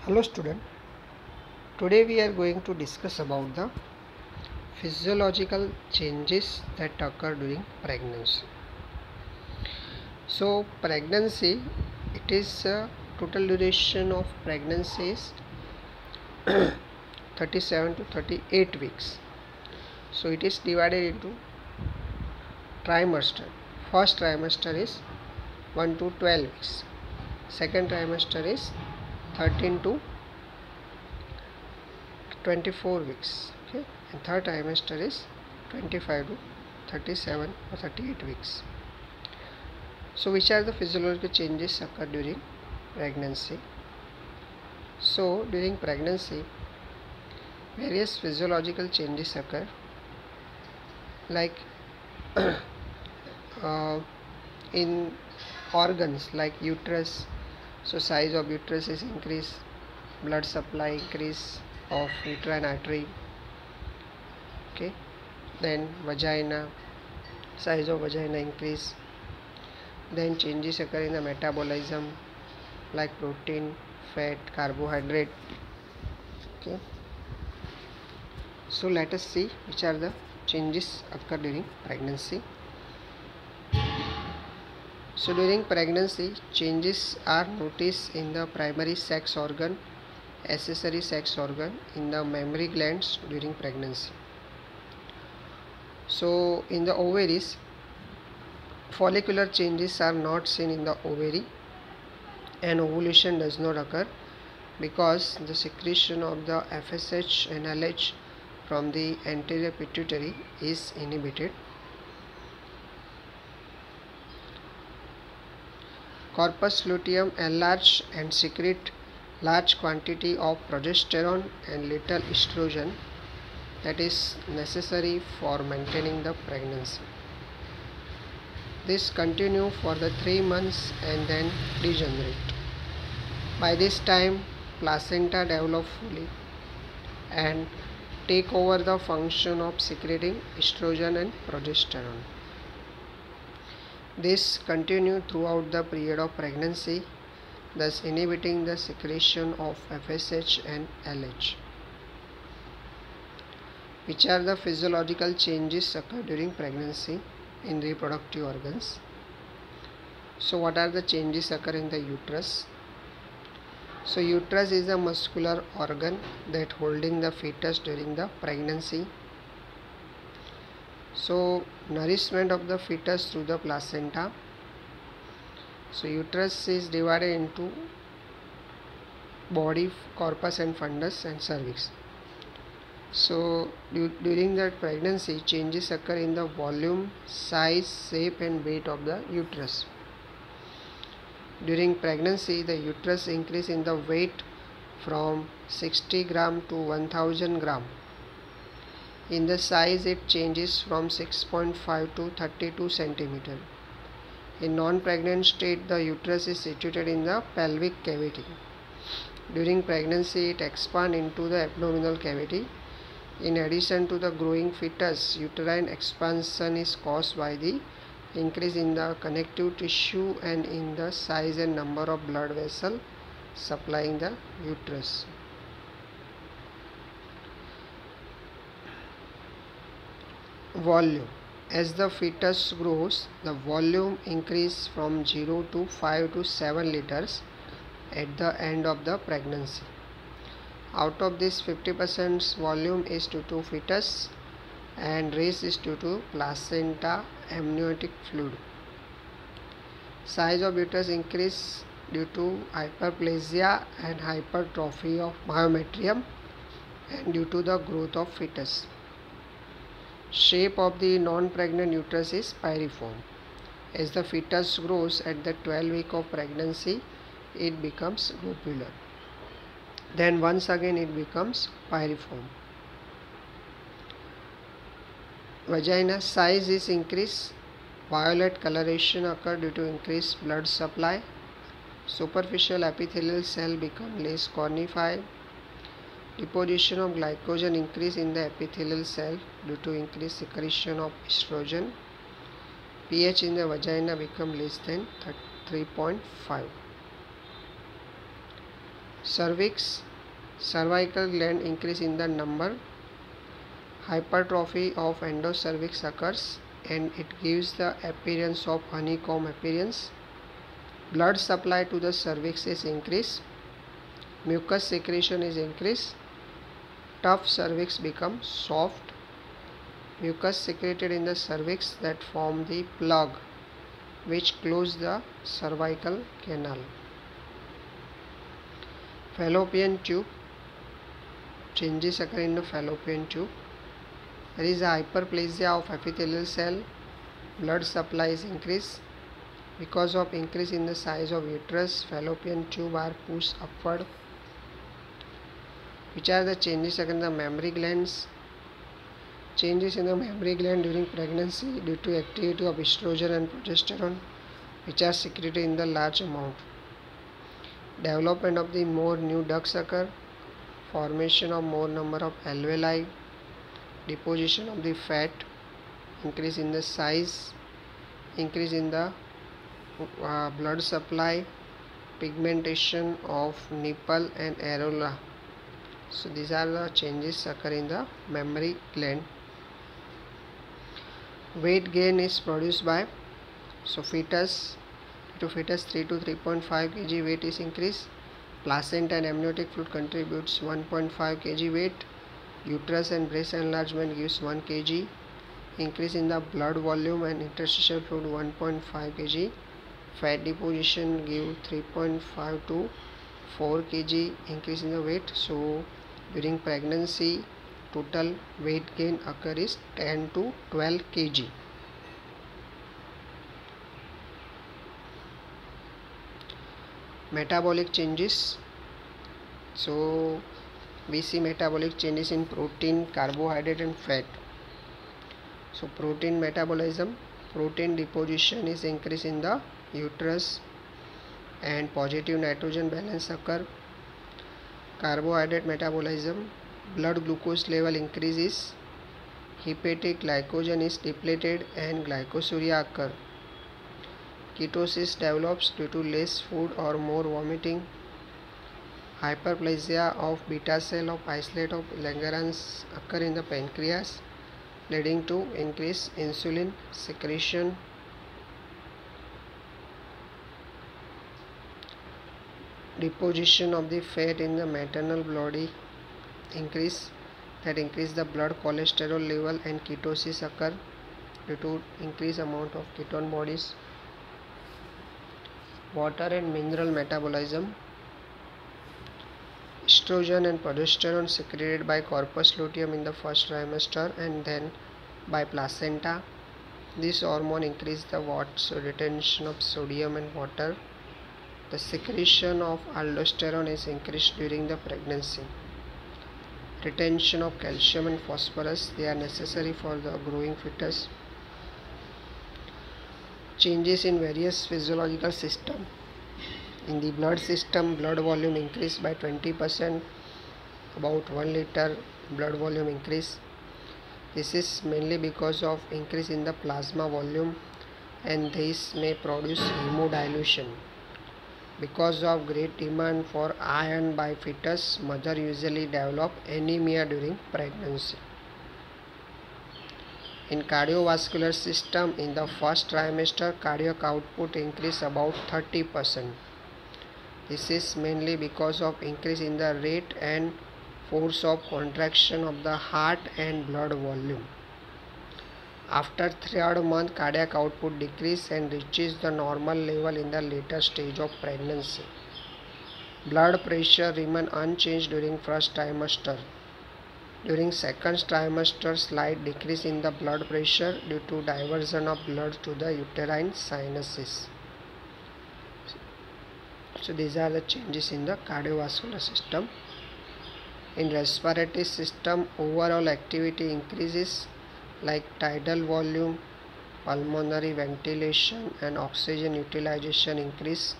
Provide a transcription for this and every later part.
Hello student, today we are going to discuss about the physiological changes that occur during pregnancy. So pregnancy, it is total duration of pregnancy is 37 to 38 weeks. So it is divided into trimester. First trimester is 1 to 12 weeks. Second trimester is 13 to 24 weeks. Okay, and third trimester is 25 to 37 or 38 weeks. So which are the physiological changes occur during pregnancy? So during pregnancy, various physiological changes occur, like in organs like uterus. So size of uterus is increased, blood supply increase of uterine artery. Okay, then vagina, size of vagina increase. Then changes occur in the metabolism like protein, fat, carbohydrate. Okay, so let us see which are the changes occur during pregnancy. So during pregnancy, changes are noticed in the primary sex organ, accessory sex organ, in the mammary glands during pregnancy. So in the ovaries, follicular changes are not seen in the ovary, and ovulation does not occur because the secretion of the FSH and LH from the anterior pituitary is inhibited. Corpus luteum enlarge and secrete large quantity of progesterone and little estrogen that is necessary for maintaining the pregnancy. This continue for the 3 months and then degenerate. By this time, placenta develop fully and take over the function of secreting estrogen and progesterone. This continue throughout the period of pregnancy, thus inhibiting the secretion of FSH and LH. Which are the physiological changes occur during pregnancy in reproductive organs? So what are the changes occur in the uterus? So uterus is a muscular organ that holding the fetus during the pregnancy. So nourishment of the fetus through the placenta. So uterus is divided into body, corpus and fundus and cervix. So during the pregnancy, changes occur in the volume, size, shape and weight of the uterus. During pregnancy, the uterus increase in the weight from 60 gram to 1000 gram. In the size, it changes from 6.5 to 32 centimeter. In non-pregnant state, the uterus is situated in the pelvic cavity. During pregnancy, it expands into the abdominal cavity. In addition to the growing fetus, uterine expansion is caused by the increase in the connective tissue and in the size and number of blood vessels supplying the uterus. Volume. As the fetus grows, the volume increases from 0 to 5 to 7 liters at the end of the pregnancy. Out of this, 50% volume is due to fetus and rest is due to placenta, amniotic fluid. Size of uterus increase due to hyperplasia and hypertrophy of myometrium and due to the growth of fetus. Shape of the non-pregnant uterus is pyriform. As the fetus grows at the 12th week of pregnancy, it becomes globular. Then once again it becomes pyriform. Vagina size is increased. Violet coloration occur due to increased blood supply. Superficial epithelial cell become less cornified. Deposition of glycogen increase in the epithelial cell due to increased secretion of estrogen. pH in the vagina become less than 3.5. cervical gland increase in the number. Hypertrophy of endocervix occurs and it gives the appearance of honeycomb appearance. Blood supply to the cervix is increased. Mucus secretion is increased. Tough cervix becomes soft. Mucus secreted in the cervix that form the plug which close the cervical canal. Fallopian tube. Changes occur in the fallopian tube. There is a hyperplasia of epithelial cell. Blood supply is increased. Because of increase in the size of uterus, fallopian tube are pushed upward. Which are the changes occur in the mammary glands? Changes in the mammary gland during pregnancy due to activity of estrogen and progesterone, which are secreted in the large amount. Development of the more new ducts occur. Formation of more number of alveoli. Deposition of the fat. Increase in the size. Increase in the blood supply. Pigmentation of nipple and areola. So these are the changes occur in the mammary gland. Weight gain is produced by fetus. To fetus 3 to 3.5 kg weight is increased. Placenta and amniotic fluid contributes 1.5 kg weight. Uterus and breast enlargement gives 1 kg. Increase in the blood volume and interstitial fluid 1.5 kg. Fat deposition give 3.5 to 4 kg increase in the weight. So during pregnancy total weight gain occur is 10 to 12 kg. Metabolic changes. So we see metabolic changes in protein, carbohydrate and fat. So protein metabolism, protein deposition is increased in the uterus and positive nitrogen balance occur. Carbohydrate metabolism, blood glucose level increases. Hepatic glycogen is depleted and glycosuria occur. Ketosis develops due to less food or more vomiting. Hyperplasia of beta cell of isolate of Langerhans occur in the pancreas, leading to increased insulin secretion. Deposition of the fat in the maternal body increase the blood cholesterol level, and ketosis occur due to increased amount of ketone bodies. Water and mineral metabolism. Estrogen and progesterone secreted by corpus luteum in the first trimester and then by placenta. This hormone increases the retention of sodium and water. The secretion of aldosterone is increased during the pregnancy. Retention of calcium and phosphorus, they are necessary for the growing fetus. Changes in various physiological systems. In the blood system, blood volume increased by 20%, about 1 liter blood volume increase. This is mainly because of increase in the plasma volume, and this may produce hemodilution. Because of great demand for iron by fetus, mother usually develop anemia during pregnancy. In cardiovascular system, in the first trimester, cardiac output increase about 30%. This is mainly because of increase in the rate and force of contraction of the heart and blood volume. After 3rd month, cardiac output decreases and reaches the normal level in the later stage of pregnancy. Blood pressure remains unchanged during first trimester. During second trimester, slight decrease in the blood pressure due to diversion of blood to the uterine sinuses. So these are the changes in the cardiovascular system. In respiratory system, overall activity increases like tidal volume, pulmonary ventilation and oxygen utilization increase.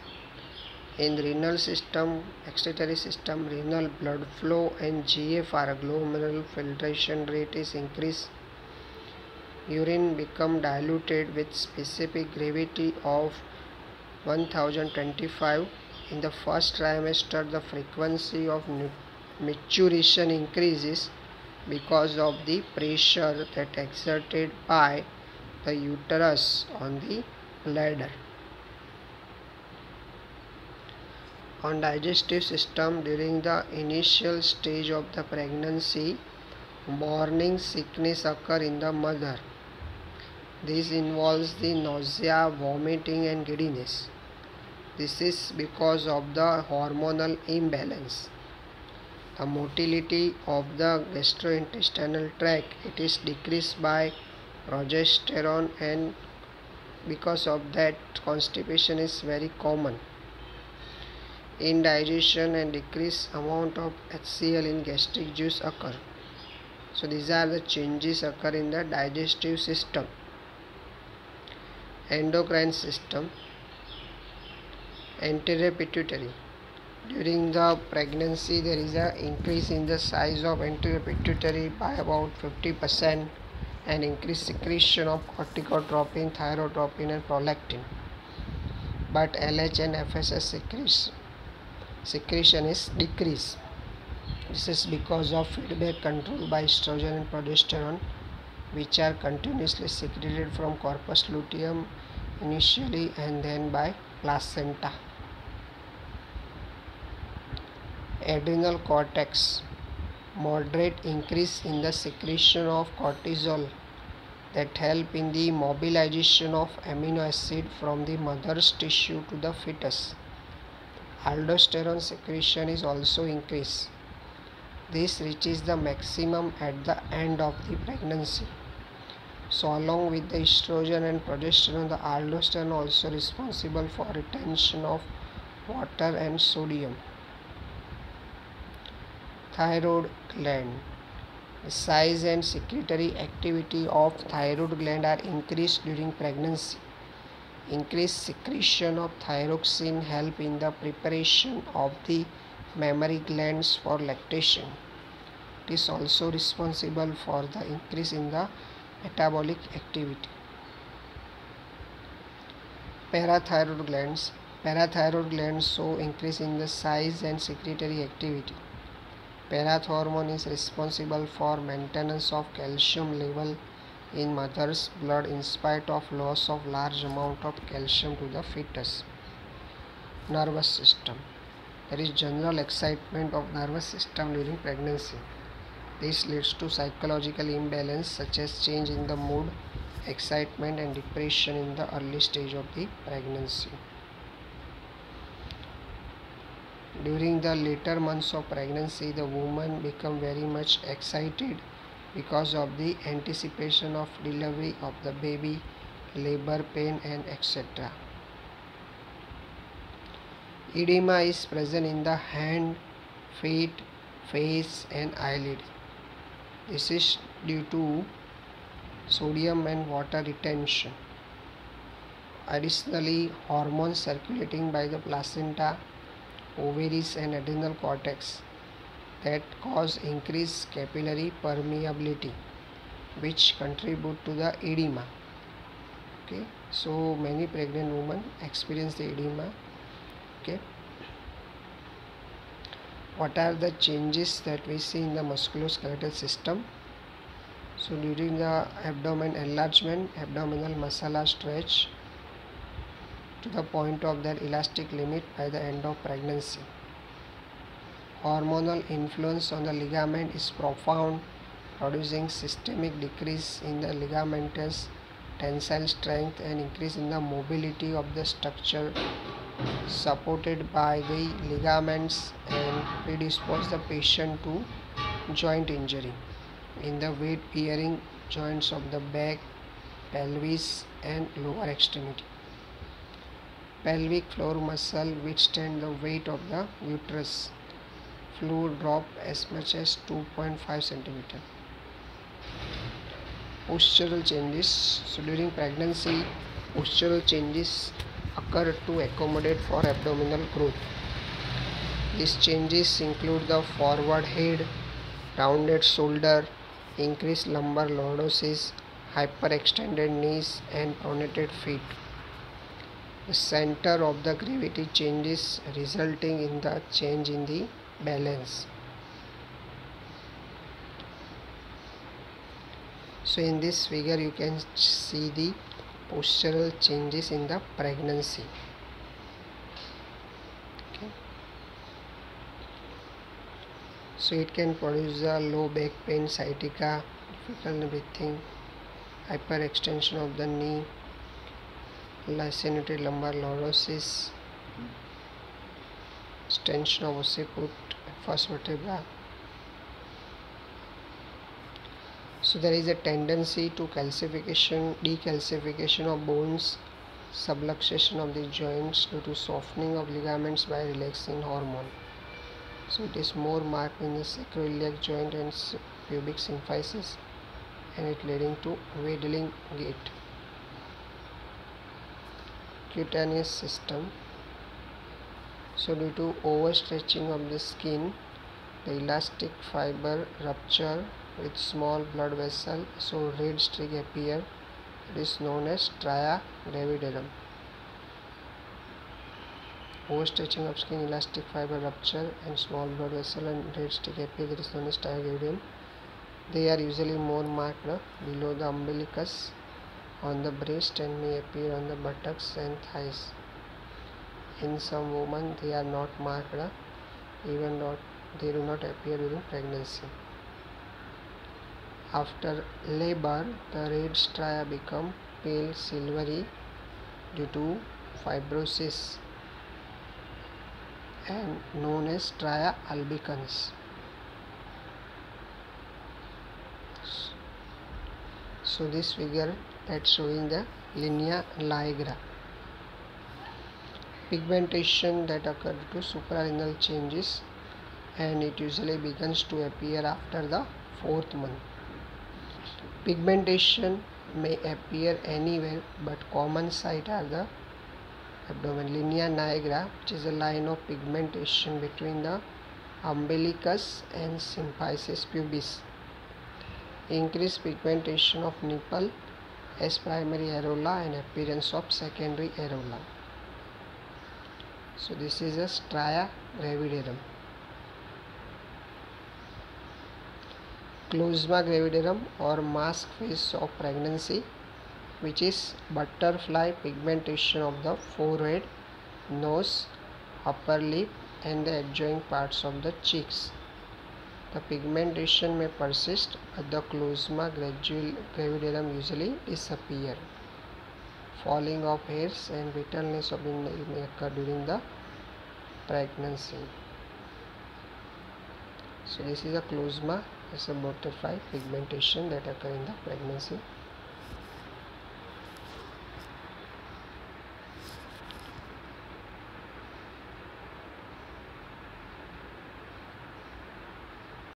In renal system, excretory system, renal blood flow and GFR, glomerular filtration rate is increased. Urine become diluted with specific gravity of 1025 In the first trimester, the frequency of maturation increases because of the pressure that exerted by the uterus on the bladder. On digestive system, during the initial stage of the pregnancy, morning sickness occurs in the mother. This involves the nausea, vomiting and giddiness. This is because of the hormonal imbalance. The motility of the gastrointestinal tract, it is decreased by progesterone, and because of that constipation is very common. Indigestion and decreased amount of HCl in gastric juice occur. So these are the changes occur in the digestive system. Endocrine system. Anterior pituitary. During the pregnancy, there is an increase in the size of anterior pituitary by about 50% and increased secretion of corticotropin, thyrotropin and prolactin. But LH and FSH secretion is decreased. This is because of feedback control by estrogen and progesterone, which are continuously secreted from corpus luteum initially and then by placenta. Adrenal cortex. Moderate increase in the secretion of cortisol that help in the mobilization of amino acid from the mother's tissue to the fetus. Aldosterone secretion is also increased. This reaches the maximum at the end of the pregnancy. So along with the estrogen and progesterone, the aldosterone also responsible for retention of water and sodium. Thyroid gland. The size and secretory activity of thyroid gland are increased during pregnancy. Increased secretion of thyroxine help in the preparation of the mammary glands for lactation. It is also responsible for the increase in the metabolic activity. Parathyroid glands. Parathyroid glands show increase in the size and secretory activity. Parathormone is responsible for maintenance of calcium level in mother's blood in spite of loss of large amount of calcium to the fetus. Nervous system. There is general excitement of nervous system during pregnancy. This leads to psychological imbalance such as change in the mood, excitement and depression in the early stage of the pregnancy. During the later months of pregnancy, the woman becomes very much excited because of the anticipation of delivery of the baby, labor pain and etc. Edema is present in the hand, feet, face and eyelid. This is due to sodium and water retention. Additionally, hormones circulating by the placenta, ovaries and adrenal cortex that cause increased capillary permeability, which contribute to the edema. Okay, so many pregnant women experience the edema. Okay, what are the changes that we see in the musculoskeletal system? So during the abdomen enlargement, abdominal muscle are stretched to the point of their elastic limit by the end of pregnancy. Hormonal influence on the ligament is profound, producing systemic decrease in the ligamentous tensile strength and increase in the mobility of the structure supported by the ligaments and predispose the patient to joint injury in the weight bearing joints of the back, pelvis and lower extremity. Pelvic floor muscle withstand the weight of the uterus. Floor drop as much as 2.5 cm. Postural changes. So during pregnancy, postural changes occur to accommodate for abdominal growth. These changes include the forward head, rounded shoulder, increased lumbar lordosis, hyperextended knees and pronated feet. the center of the gravity changes, resulting in the change in the balance. So in this figure you can see the postural changes in the pregnancy. Okay. So it can produce a low back pain, sciatica, difficult breathing, hyperextension of the knee, lacerated lumbar lordosis, extension of occiput, first vertebra. So there is a tendency to decalcification of bones, subluxation of the joints due to softening of ligaments by relaxing hormone. So it is more marked in the sacroiliac joint and pubic symphysis, and it leading to waddling gait. Cutaneous system. So due to overstretching of the skin, the elastic fiber rupture with small blood vessel, so red streak appear. It is known as stria gravidarum. Overstretching of skin, elastic fiber rupture and small blood vessel and red streak appear. That is known as stria gravidarum. They are usually more marked below the umbilicus, on the breast, and may appear on the buttocks and thighs. In some women they are not marked, they do not appear during pregnancy. After labor, the red stria become pale silvery due to fibrosis and known as stria albicans. So this figure that's showing the linea nigra. Pigmentation that occur due to suprarenal changes, and it usually begins to appear after the 4th month. Pigmentation may appear anywhere, but common site are the abdomen. Linea nigra, which is a line of pigmentation between the umbilicus and symphysis pubis. Increased pigmentation of nipple as primary areola and appearance of secondary areola. So this is a stria gravidarum. Chloasma gravidarum or mask face of pregnancy, which is butterfly pigmentation of the forehead, nose, upper lip and the adjoining parts of the cheeks. The pigmentation may persist, but the chloasma gravidarum usually disappear. Falling of hairs and brittleness of the nail may occur during the pregnancy. So this is a chloasma, it's a butterfly pigmentation that occur in the pregnancy.